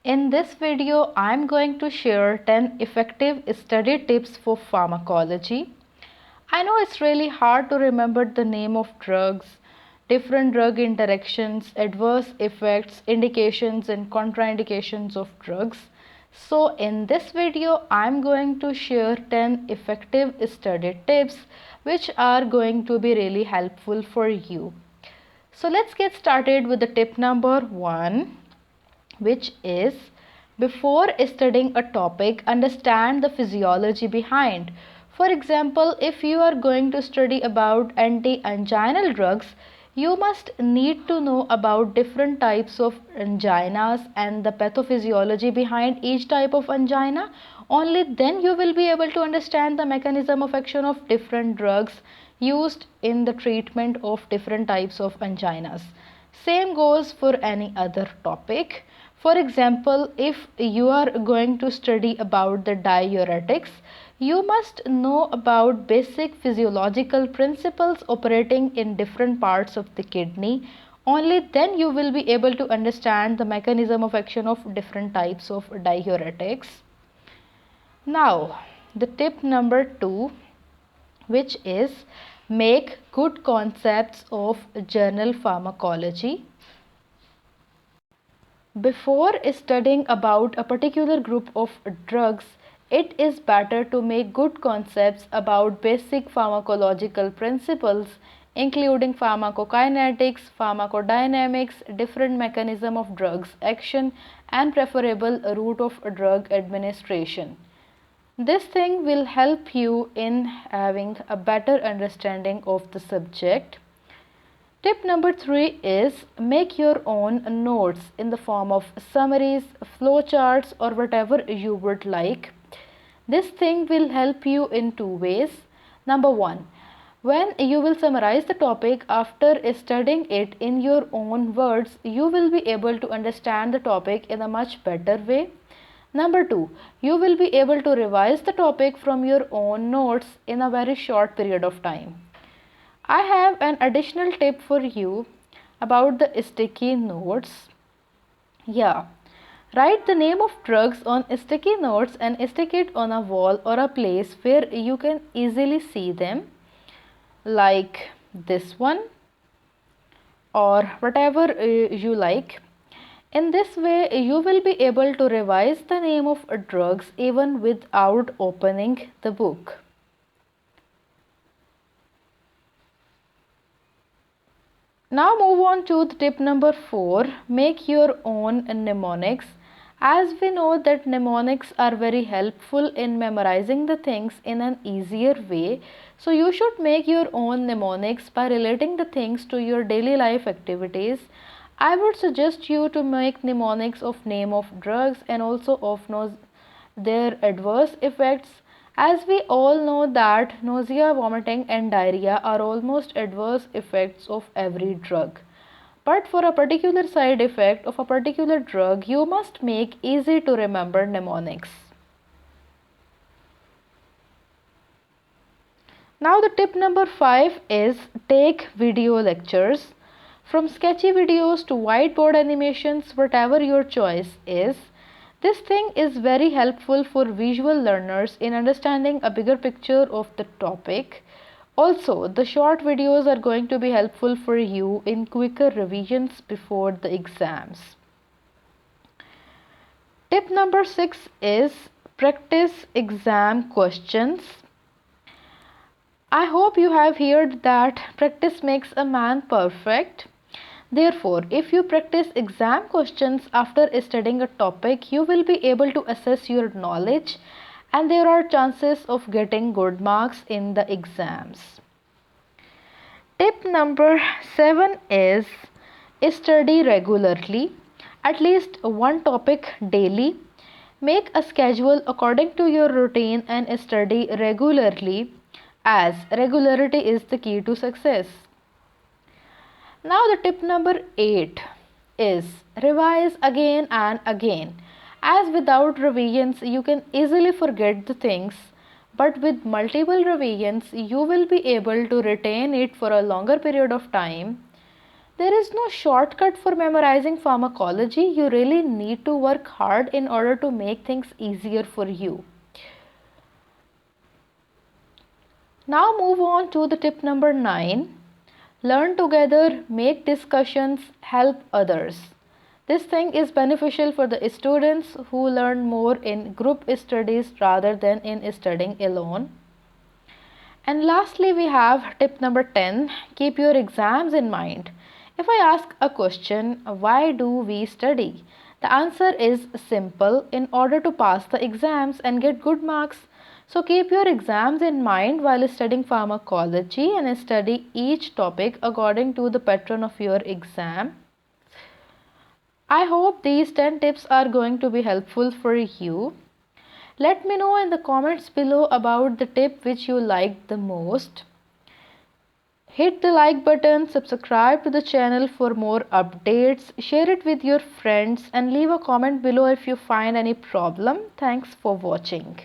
In this video, I'm going to share 10 effective study tips for pharmacology. I know it's really hard to remember the name of drugs, different drug interactions, adverse effects, indications and contraindications of drugs. So in this video, I'm going to share 10 effective study tips which are going to be really helpful for you. So let's get started with the tip number 1, which is before studying a topic, understand the physiology behind. For example, if you are going to study about anti-anginal drugs, you must need to know about different types of anginas and the pathophysiology behind each type of angina. Only then you will be able to understand the mechanism of action of different drugs used in the treatment of different types of anginas. Same goes for any other topic. For example, if you are going to study about the diuretics, you must know about basic physiological principles operating in different parts of the kidney. Only then you will be able to understand the mechanism of action of different types of diuretics. Now, the tip number 2, which is make good concepts of general pharmacology. Before studying about a particular group of drugs, it is better to make good concepts about basic pharmacological principles, including pharmacokinetics, pharmacodynamics, different mechanism of drugs action, and preferable route of drug administration. This thing will help you in having a better understanding of the subject. Tip number 3 is make your own notes in the form of summaries, flowcharts, or whatever you would like. This thing will help you in two ways. Number 1, when you will summarize the topic after studying it in your own words, you will be able to understand the topic in a much better way. Number 2, you will be able to revise the topic from your own notes in a very short period of time. I have an additional tip for you about the sticky notes. Yeah, write the name of drugs on sticky notes and stick it on a wall or a place where you can easily see them, like this one or whatever you like. In this way, you will be able to revise the name of drugs even without opening the book. Now move on to the tip number 4, make your own mnemonics. As we know that mnemonics are very helpful in memorizing the things in an easier way, so you should make your own mnemonics by relating the things to your daily life activities. I would suggest you to make mnemonics of name of drugs and also of their adverse effects. As we all know that nausea, vomiting and diarrhea are almost adverse effects of every drug. But for a particular side effect of a particular drug, you must make easy to remember mnemonics. Now the tip number 5 is take video lectures. From sketchy videos to whiteboard animations, whatever your choice is, this thing is very helpful for visual learners in understanding a bigger picture of the topic. Also, the short videos are going to be helpful for you in quicker revisions before the exams. Tip number 6 is practice exam questions. I hope you have heard that practice makes a man perfect. Therefore, if you practice exam questions after studying a topic, you will be able to assess your knowledge and there are chances of getting good marks in the exams. Tip number 7 is study regularly, at least one topic daily. Make a schedule according to your routine and study regularly, as regularity is the key to success. Now the tip number 8 is revise again and again, as without revisions you can easily forget the things, but with multiple revisions you will be able to retain it for a longer period of time. There is no shortcut for memorizing pharmacology. You really need to work hard in order to make things easier for you. Now move on to the tip number 9. Learn together, make discussions, help others. This thing is beneficial for the students who learn more in group studies rather than in studying alone. And lastly, we have tip number 10. Keep your exams in mind. If I ask a question, why do we study? The answer is simple: in order to pass the exams and get good marks. So keep your exams in mind while studying pharmacology and study each topic according to the pattern of your exam. I hope these 10 tips are going to be helpful for you. Let me know in the comments below about the tip which you liked the most. Hit the like button, subscribe to the channel for more updates, share it with your friends and leave a comment below if you find any problem. Thanks for watching.